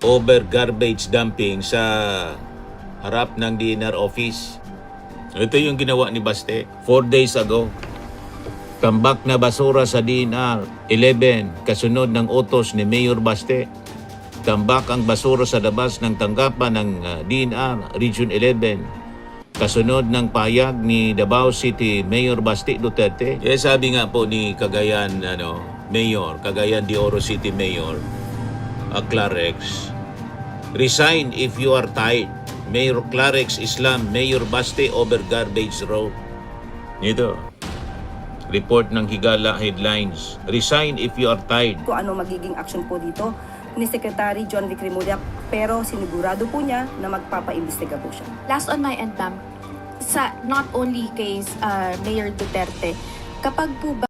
over garbage dumping sa harap ng DNR office. Ito yung ginawa ni Baste 4 days ago. Tambak na basura sa DNR 11 kasunod ng utos ni Mayor Baste. Tambak ang basura sa labas ng tanggapan ng DNR Region 11 kasunod ng payag ni Davao City Mayor Baste Duterte. Sabi nga po ni Cagayan Mayor, Cagayan de Oro City Mayor Clarex, resign if you are tired. Mayor Clarex Islam, Mayor Baste over garbage row. Ito, report ng Higala headlines. Resign if you are tired. Kung ano magiging action po dito ni Secretary John Vic Remulla, pero sinigurado po niya na magpapaimbestiga po siya. Last on my end, ma'am, sa not only kay Mayor Duterte, kapag po ba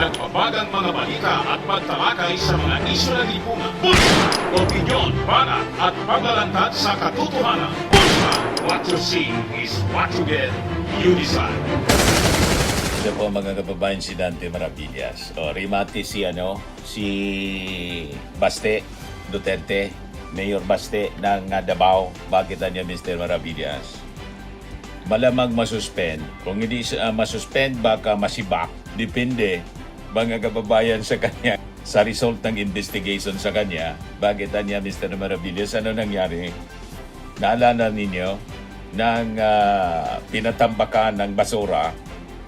Nagbabagang mga balita at pagtalakay sa mga isyu na lipunan. Bulsa, opinyon, banat at paglalantad sa katotohanan. Bulsa, what you see is what you get. You decide. Ito po mga kababayan, si Dante Maravillas. Rimati si Baste Duterte, Mayor Baste ng Davao. Bakit niya Mr. Maravillas? Malamang masuspend. Kung hindi masuspend, baka masibak. Depende mga kababayan sa kanya. Sa result ng investigation sa kanya, bakit niya Mr. Maravillas? Ano nangyari? Naalala ninyo nang pinatambakan ng basura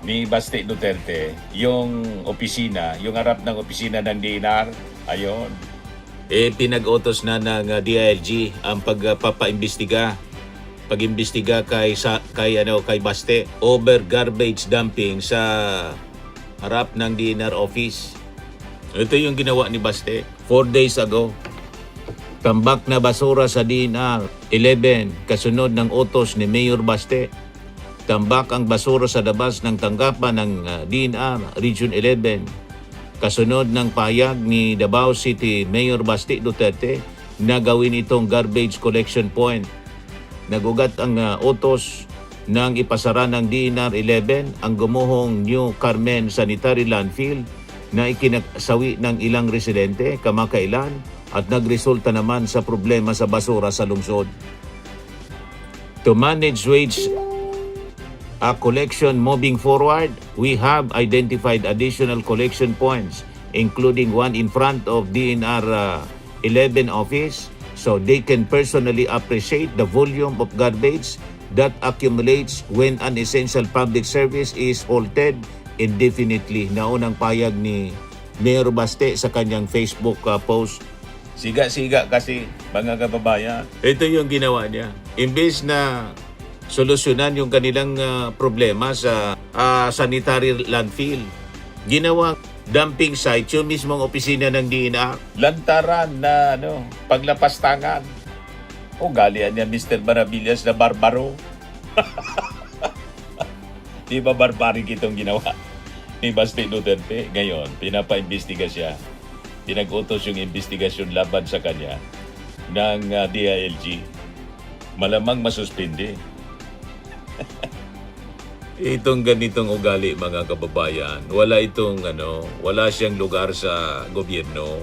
ni Baste Duterte yung opisina, yung harap ng opisina ng DNR. Ayon. Pinag-utos na ng DILG ang pagpapaimbestiga. Pag-imbestiga kay Baste over garbage dumping sa harap ng DNR office. Ito yung ginawa ni Baste 4 days ago. Tambak na basura sa DNR 11 kasunod ng utos ni Mayor Baste. Tambak ang basura sa labas ng tanggapan ng DNR Region 11 kasunod ng payag ni Davao City Mayor Baste Duterte na gawin itong garbage collection point. Nagugat ang utos nang ipasara ng DNR 11 ang gumuhong New Carmen Sanitary Landfill na ikinasawi ng ilang residente kamakailan at nagresulta naman sa problema sa basura sa lungsod. To manage waste collection moving forward, we have identified additional collection points including one in front of DNR 11 office so they can personally appreciate the volume of garbage that accumulates when an essential public service is halted indefinitely. Naunang payag ni Mayor Baste sa kanyang Facebook post. Siga-siga kasi mga kababayan. Ito yung ginawa niya. Imbes na solusyonan yung kanilang problema sa sanitary landfill, ginawang dumping site yung mismong opisina ng DNR. Lantaran na paglapastangan. Galian niya Mr. Maravillas na barbaro. Di ba barbaric itong ginawa ni Baste Duterte? Ngayon, pinapaimbestiga siya. Pinag-utos yung investigasyon laban sa kanya ng DILG. Malamang masuspindi. Itong ganitong ugali mga kababayan, wala siyang lugar sa gobyerno.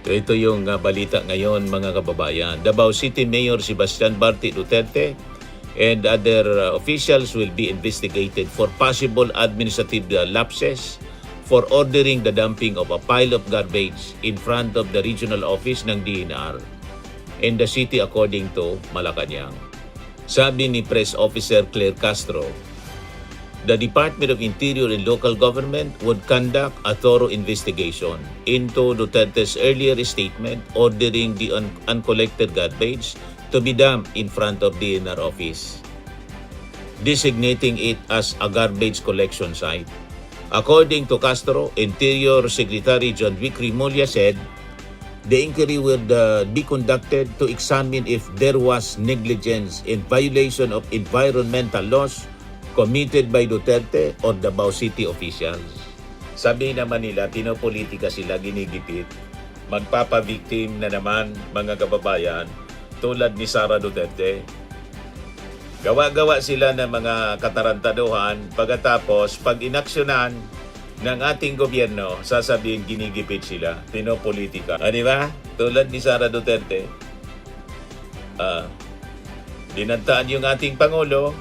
Ito yung balita ngayon mga kababayan. Davao City Mayor Sebastian Barte Duterte and other officials will be investigated for possible administrative lapses for ordering the dumping of a pile of garbage in front of the regional office ng DNR in the city according to Malacanang. Sabi ni Press Officer Claire Castro, the Department of Interior and Local Government would conduct a thorough investigation into Duterte's earlier statement ordering the uncollected garbage to be dumped in front of the DNR office, designating it as a garbage collection site. According to Castro, Interior Secretary John Vic Remulla said the inquiry would be conducted to examine if there was negligence in violation of environmental laws committed by Duterte or Davao City officials. Sabi naman nila, pinopolitika sila, ginigipit. Magpapabiktim na naman mga kababayan tulad ni Sara Duterte. Gawa-gawa sila ng mga katarantaduhan pagkatapos pag inaksyonan ng ating gobyerno, sasabihin ginigipit sila, pinopolitika. Di ba? Tulad ni Sara Duterte, dinantaan yung ating Pangulo,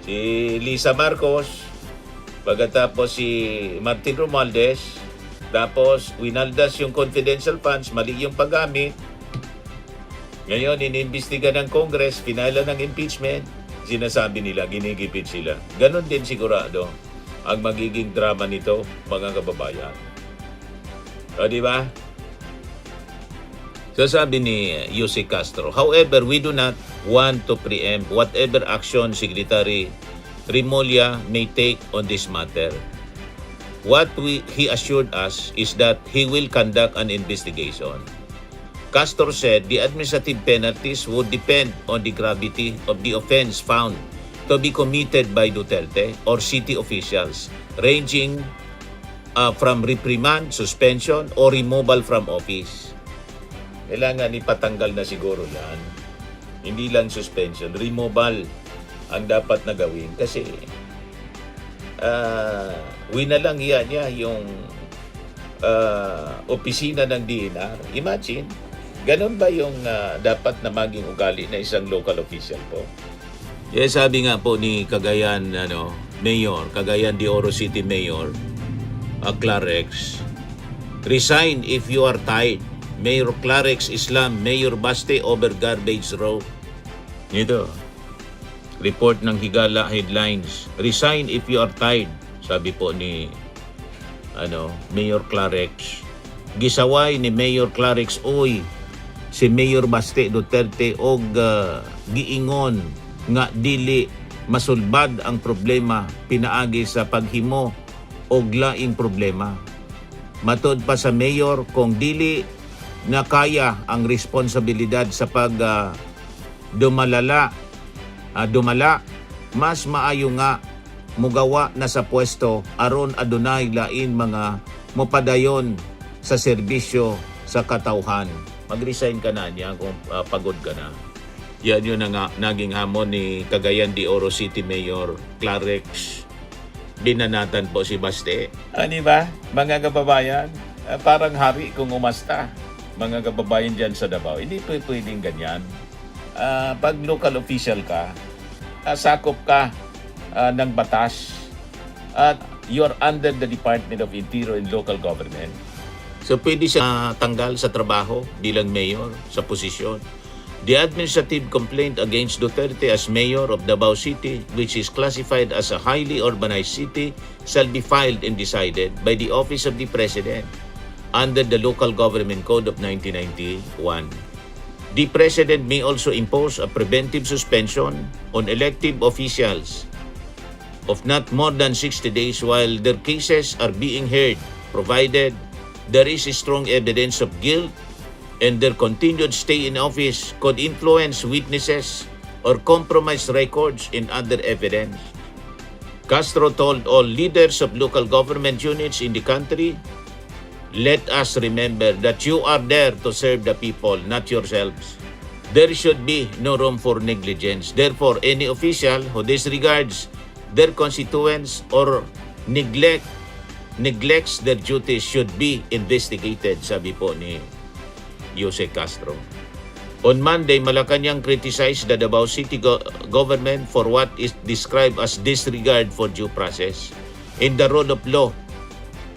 si Lisa Marcos, pagkatapos si Martin Romualdez, tapos winaldas yung confidential funds, mali yung paggamit. Ngayon, inimbestiga ng Congress, pinala ng impeachment, sinasabi nila, ginigipit sila. Ganon din sigurado ang magiging drama nito, mga kababayan. O, di ba? So sabi ni Jose Castro, however, we do not want to preempt whatever action Secretary Remulla may take on this matter. What he assured us is that he will conduct an investigation. Castro said the administrative penalties would depend on the gravity of the offense found to be committed by Duterte or city officials, ranging from reprimand, suspension, or removal from office. Kailangan ipatanggal na siguro yan. Hindi lang suspension, removal ang dapat na gawin. Kasi winalang yan niya yung opisina ng DNR. Imagine, ganun ba yung dapat na maging ugali na isang local official po? Yes, sabi nga po ni Cagayan Mayor, Cagayan de Oro City Mayor, Clarex, resign if you are tired. Mayor Clarex Islam, Mayor Baste over garbage row. Ito, report ng Higala headlines. Resign if you are tired, sabi po ni Mayor Clarex. Gisaway ni Mayor Clarex, oy, si Mayor Baste Duterte og giingon nga dili masulbad ang problema pinaagi sa paghimo og laing problema. Matod pa sa mayor, kung dili na kaya ang responsibilidad sa dumala, mas maayo nga mugawa na sa pwesto aron adunay lain mga mopadayon sa serbisyo sa katawhan. Mag-resign ka na niya kung pagod ka na. Yan yun ang naging hamon ni Cagayan de Oro City Mayor Clarex. Binanatan po si Baste. Ano ba, mga kababayan? Parang hari kung umasta. Mga kababayan dyan sa Davao. Hindi pwedeng ganyan. Pag local official ka, sakop ka ng batas at you're under the Department of Interior and Local Government. So pwede siya tanggal sa trabaho bilang mayor sa posisyon. The administrative complaint against Duterte as mayor of Davao City, which is classified as a highly urbanized city, shall be filed and decided by the Office of the President under the Local Government Code of 1991. The President may also impose a preventive suspension on elective officials of not more than 60 days while their cases are being heard, provided there is strong evidence of guilt and their continued stay in office could influence witnesses or compromise records and other evidence. Castro told all leaders of local government units in the country, let us remember that you are there to serve the people, not yourselves. There should be no room for negligence. Therefore, any official who disregards their constituents or neglects their duties should be investigated, sabi po ni Jose Castro. On Monday, Malacanang criticized the Davao City government for what is described as disregard for due process in the rule of law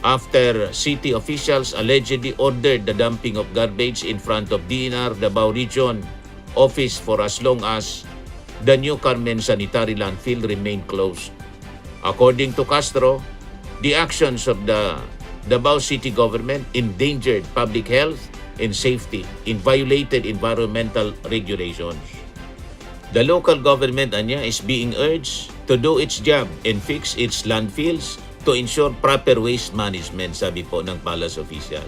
after city officials allegedly ordered the dumping of garbage in front of DNR Davao Region office for as long as the New Carmen sanitary landfill remained closed. According to Castro, the actions of the Davao City government endangered public health and safety and violated environmental regulations. The local government is being urged to do its job and fix its landfills to ensure proper waste management, sabi po ng palace official.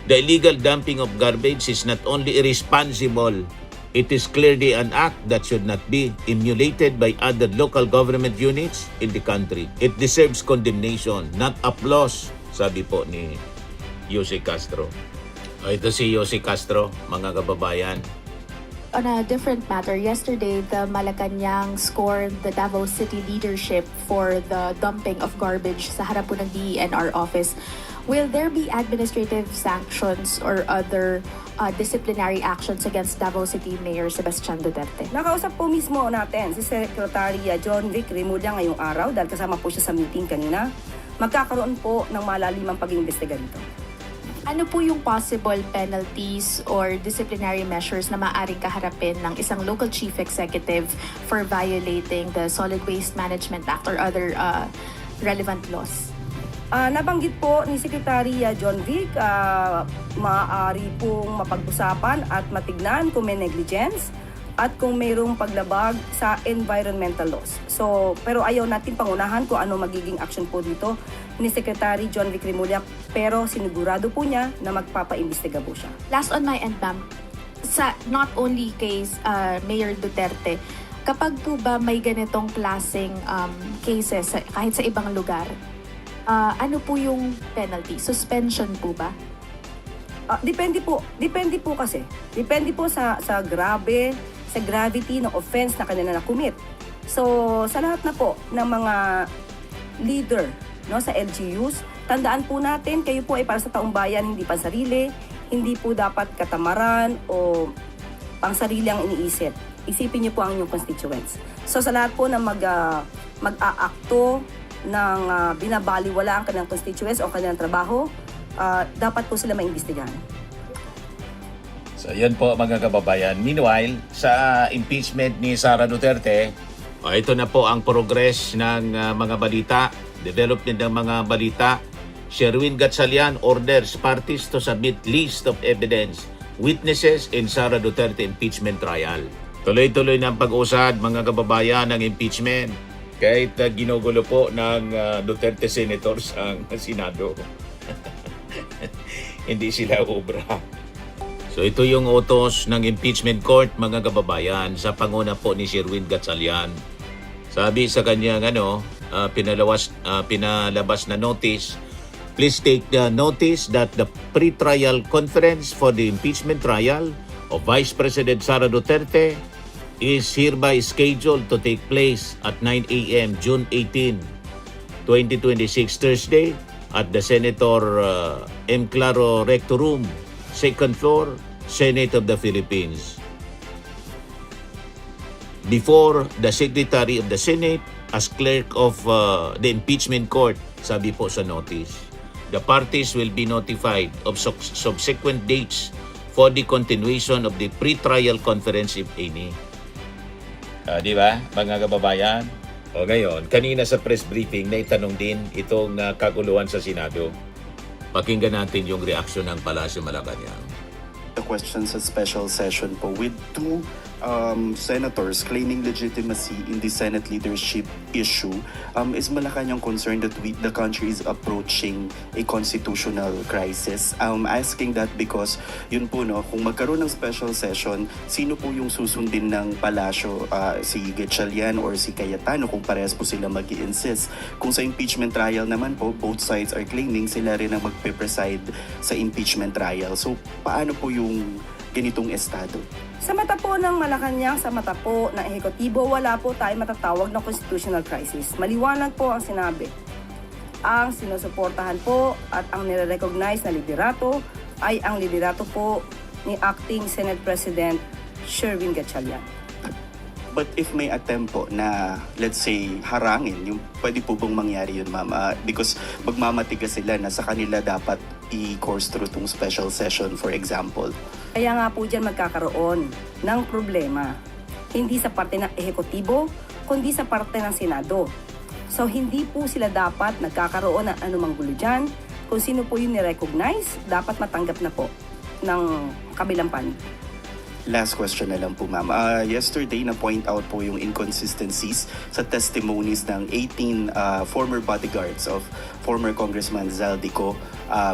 The illegal dumping of garbage is not only irresponsible, it is clearly an act that should not be emulated by other local government units in the country. It deserves condemnation, not applause, sabi po ni Jose Castro. Ito si Jose Castro, mga kababayan. On a different matter, yesterday, the Malacanang scored the Davao City leadership for the dumping of garbage sa harap po ng DENR office. Will there be administrative sanctions or other disciplinary actions against Davao City Mayor Sebastian Duterte? Nakausap po mismo natin si Secretary John Vic Remulla ngayong araw dahil kasama po siya sa meeting kanina. Magkakaroon po ng malalimang pag-iimbestiga dito. Ano po yung possible penalties or disciplinary measures na maaaring kaharapin ng isang local chief executive for violating the Solid Waste Management Act or other relevant laws? Nabanggit po ni Secretary John Vic, maaari pong mapag-usapan at matignan kung may negligence at kung mayroong paglabag sa environmental laws. So, pero ayaw natin pangunahan kung ano magiging action po dito ni Secretary John Vic Remulla, pero sinigurado po niya na magpapaimbestiga po siya. Last on my end, ma'am, sa not only case Mayor Duterte, kapag po ba may ganitong klaseng cases kahit sa ibang lugar, ano po yung penalty? Suspension po ba? Depende po kasi. Depende po sa gravity ng offense na kanila na-commit. So, sa lahat na po ng mga leader, no, sa LGUs, tandaan po natin, kayo po ay para sa taong bayan, hindi pa sarili, hindi po dapat katamaran o pang sarili ang iniisip. Isipin niyo po ang inyong constituents. So, sa lahat po na mag-aakto ng binabaliwala ang kanilang constituents o kanilang trabaho, dapat po sila maimbestigahan. So yan po mga kababayan. Meanwhile, sa impeachment ni Sara Duterte, ito na po ang progress ng mga balita, development ng mga balita. Sherwin Gatchalian orders parties to submit list of evidence, witnesses in Sara Duterte impeachment trial. Tuloy-tuloy ng pag-usad mga kababayan ng impeachment kahit ginugulo po ng Duterte senators ang Senado. Hindi sila obra. So ito yung utos ng impeachment court mga kababayan sa panguna po ni Sherwin Gatchalian. Sabi sa kanyang pinalabas na notice, please take the notice that the pre-trial conference for the impeachment trial of Vice President Sara Duterte is hereby scheduled to take place at 9 a.m. June 18, 2026 Thursday at the Senator M. Claro Recto Room, second floor, Senate of the Philippines. Before the Secretary of the Senate as clerk of the impeachment court, sabi po sa notice. The parties will be notified of subsequent dates for the continuation of the pre-trial conference if any. Di ba, mga kababayan? O ngayon, kanina sa press briefing, naitanong din itong kaguluhan sa Senado. Pakinggan natin yung reaksyon ng Palasyo Malacanang. The questions sa special session po with two senators claiming legitimacy in the Senate leadership issue. Is Malacanang concerned that the country is approaching a constitutional crisis? Asking that because yun po no, kung magkaroon ng special session, sino po yung susundin ng palasyo? Si Gatchalian or si Cayetano kung parehas po sila mag-i-insist. Kung sa impeachment trial naman po, both sides are claiming sila rin ang magpe-preside sa impeachment trial. So paano po yung ganitong estado? Sa mata po ng Malacanang, sa mata po ng ehekutibo, wala po tayo matatawag na constitutional crisis. Maliwanag po ang sinabi. Ang sinusuportahan po at ang nire-recognize na liderato ay ang liderato po ni Acting Senate President Sherwin Gatchalian. But if may attempt po na, let's say, harangin, yung pwede po bang mangyari yun, ma'am? Because magmamatigas sila na sa kanila dapat i-course through tong special session, for example. Kaya nga po dyan magkakaroon ng problema. Hindi sa parte ng ehekutibo, kundi sa parte ng Senado. So hindi po sila dapat nagkakaroon ng anumang gulo dyan. Kung sino po yung ni-recognize, dapat matanggap na po ng kabilang panig. Last question na lang po, ma'am. Yesterday, na-point out po yung inconsistencies sa testimonies ng 18 former bodyguards of former Congressman Zaldico.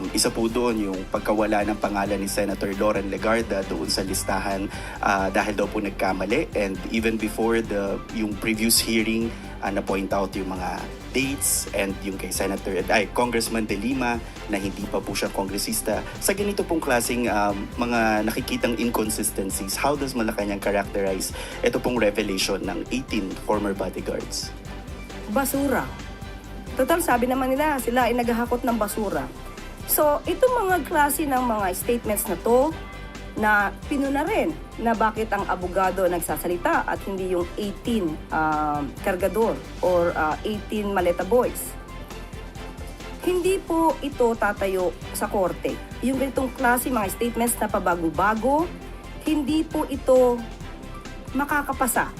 Isa po doon yung pagkawala ng pangalan ni Senator Loren Legarda doon sa listahan dahil daw po nagkamali. And even before yung previous hearing, na-point out yung mga dates and yung kay Congressman De Lima na hindi pa po siya kongresista. Sa ganito pong klaseng mga nakikitang inconsistencies, how does Malacanang characterize ito pong revelation ng 18 former bodyguards? Basura. Total, sabi naman nila, sila ay naghahakot ng basura. So, itong mga klase ng mga statements na to, na pinuna rin na bakit ang abogado nagsasalita at hindi yung 18 kargador or 18 maleta boys. Hindi po ito tatayo sa korte. Yung ganitong klase mga statements na pabago-bago, hindi po ito makakapasa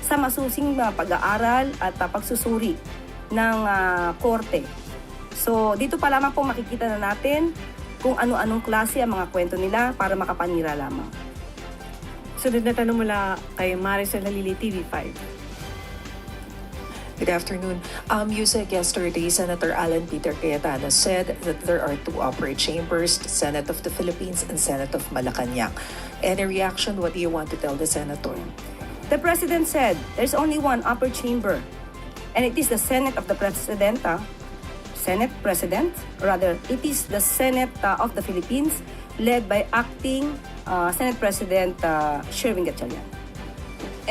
sa masusing pag-aaral at pagsusuri ng korte. So, dito pa lamang po makikita na natin kung ano-anong klase ang mga kwento nila para makapanira lamang. Sunod na tanong mula kay Maricel Halili, TV5. Good afternoon. You said yesterday, Senator Alan Peter Cayetano said that there are two upper chambers, the Senate of the Philippines and Senate of Malacanang. Any reaction? What do you want to tell the Senator? The President said there's only one upper chamber, and it is the Senate of the Senate President, rather, it is the Senate of the Philippines led by acting Senate President Sherwin Gatchalian.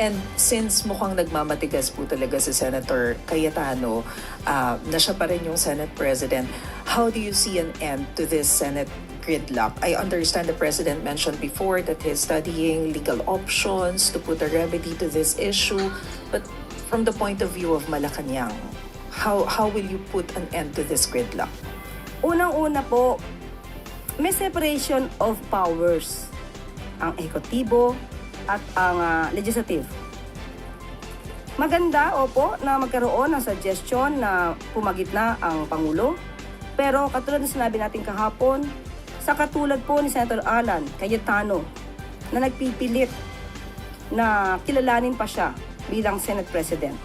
And since mukhang nagmamatigas po talaga si Senator Cayetano na siya pa rin yung Senate President, how do you see an end to this Senate gridlock? I understand the President mentioned before that he's studying legal options to put a remedy to this issue, but from the point of view of Malacanang, how will you put an end to this gridlock? Unang-una po, may separation of powers, ang ehekutibo at ang legislative. Maganda, opo, na magkaroon ng suggestion na pumagitna ang Pangulo. Pero katulad na sinabi natin kahapon, sa katulad po ni Senator Alan Cayetano na nagpipilit na kilalanin pa siya bilang Senate President.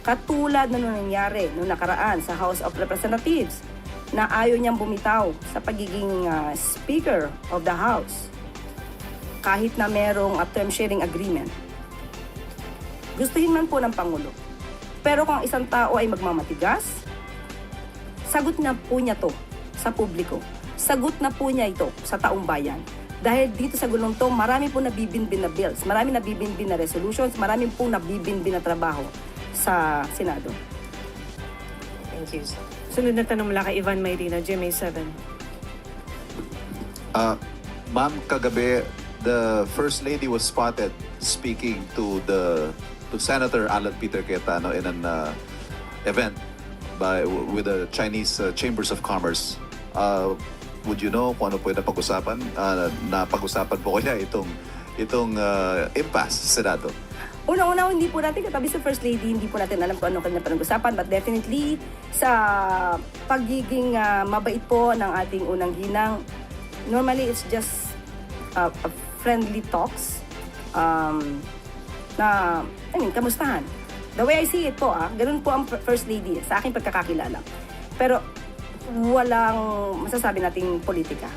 Katulad na nangyari noong nakaraan sa House of Representatives na ayaw niyang bumitaw sa pagiging Speaker of the House kahit na merong term sharing agreement. Gustuhin man po ng Pangulo. Pero kung isang tao ay magmamatigas, sagot na po niya to sa publiko. Sagot na po niya ito sa taong bayan. Dahil dito sa gulong to, marami po nabibinbin na bills, marami nabibinbin na resolutions, marami po nabibinbin na trabaho sa Senado. Thank you. Sunod na tanong mula kay Ivan Mayrina, GMA7. Ma'am, kagabi, the First Lady was spotted speaking to Senator Alan Peter Cayetano in an event with the Chinese Chambers of Commerce. Would you know kung ano po yung napag-usapan? Napag-usapan po kaya itong impasse sa Senado? Una-una, hindi po natin katabi sa First Lady, hindi po natin alam kung ano kanya panag-usapan, but definitely sa pagiging mabait po ng ating unang ginang, normally it's just a friendly talks na, kamustahan. The way I see it po, ganun po ang First Lady sa aking pagkakakilala. Pero walang masasabi nating politika.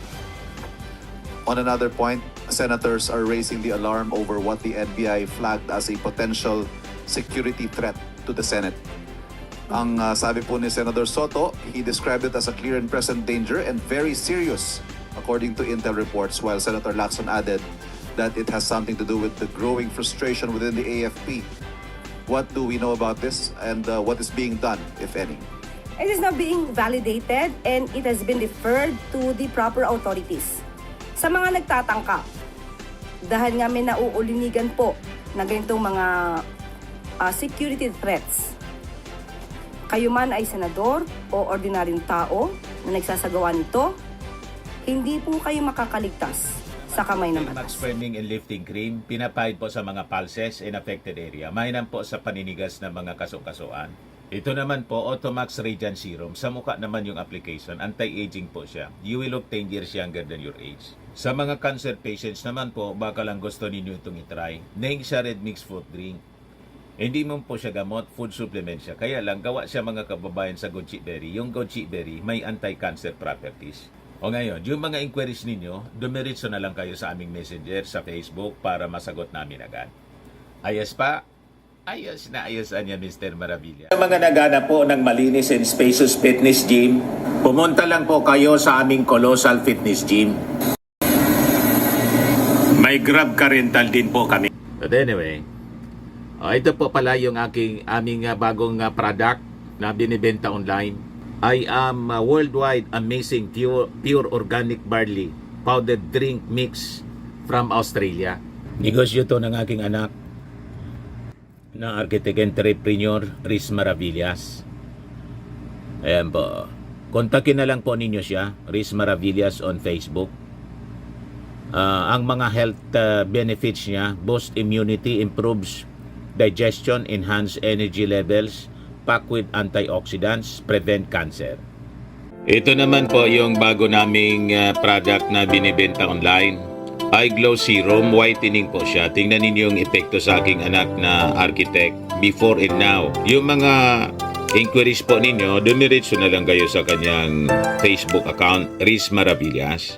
On another point, senators are raising the alarm over what the NBI flagged as a potential security threat to the Senate. Ang sabi po ni Senator Soto, he described it as a clear and present danger and very serious, according to Intel reports, while Senator Lacson added that it has something to do with the growing frustration within the AFP. What do we know about this and what is being done, if any? It is now being validated and it has been deferred to the proper authorities. Sa mga nagtatangka, dahil nga may nauulinigan po na ganitong mga security threats, kayo man ay senador o ordinaryong tao na nagsasagawa nito, hindi po kayo makakaligtas sa kamay ng Max batas. framing and lifting cream, pinapahid po sa mga pulses in affected area. Mainam po sa paninigas ng mga kaso-kasuan. Ito naman po, Automax Radiant Serum. Sa mukha naman yung application, anti-aging po siya. You will look 10 years younger than your age. Sa mga cancer patients naman po, baka lang gusto ninyo itong itry. Neng siya red mixed fruit drink. Hindi mo po siya gamot, food supplement siya. Kaya lang, gawa siya mga kababayan sa goji berry. Yung goji berry may anti-cancer properties. O ngayon, yung mga inquiries ninyo, dumiritso na lang kayo sa aming messenger sa Facebook para masagot namin agad. Ayos pa? Ayos na ayos niya, Mr. Maravilla. Sa mga nagana po ng malinis and spacious fitness gym, pumunta lang po kayo sa aming Colossal Fitness Gym. May Grab car rental din po kami. But anyway, ito po pala yung aming bagong product na binibenta online. I am worldwide amazing pure organic barley powdered drink mix from Australia. Negosyo to ng aking anak na architect entrepreneur Riz Maravillas. Ayan po. Kontakin na lang po ninyo siya, Riz Maravillas on Facebook. Ang mga health benefits niya, boost immunity, improves digestion, enhance energy levels, packed with antioxidants, prevent cancer. Ito naman po yung bago naming product na binibenta online. Eye Glow Serum, whitening po siya. Tingnan ninyo yung epekto sa aking anak na architect before and now. Yung mga inquiries po ninyo, dumiretso na lang kayo sa kanyang Facebook account, Riz Maravillas.